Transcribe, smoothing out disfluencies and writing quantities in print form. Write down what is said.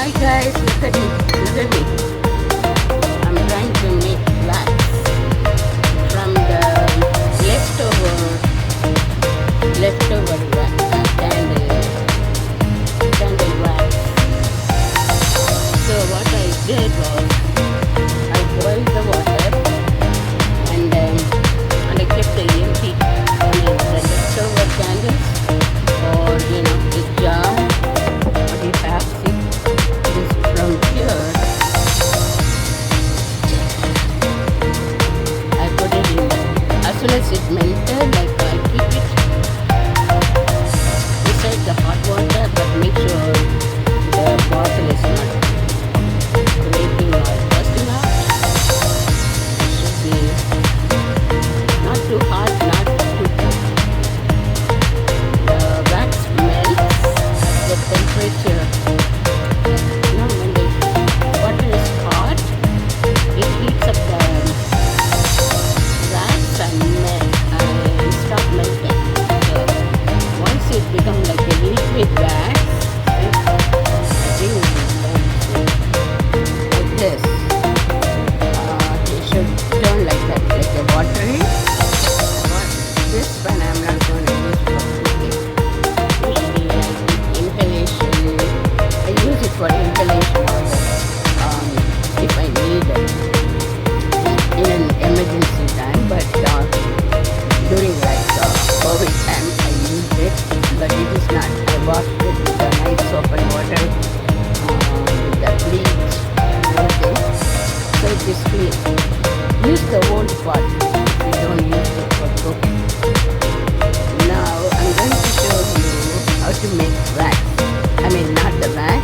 Hi guys, look at me, look at me. I'm trying to make wax from the leftover candle wax. So what I did was I boiled the water and I kept the empty, the leftover candles or the jar. What you have see is from here. I put it in. As soon as it melted, like I keep it inside the hot water, but make sure the bottle is not breaking or busting out. It should be not too hot, not too cold. The wax melts at the temperature. When the water is hot, it heats up the wax and stop melting. So once it becomes like a liquid wax, I think like this. It should turn like that, like a watery. This one I'm not going to use for cooking. Usually I do inhalation. I use it for inhalation also, if I need it in an emergency time. But during COVID time, I used it, but it is not. I washed it with the nice soap and water, with the bleach and everything, so it is clean. Use the old pot if you don't use it for cooking. Now I'm going to show you how to make wax. I mean, not the wax,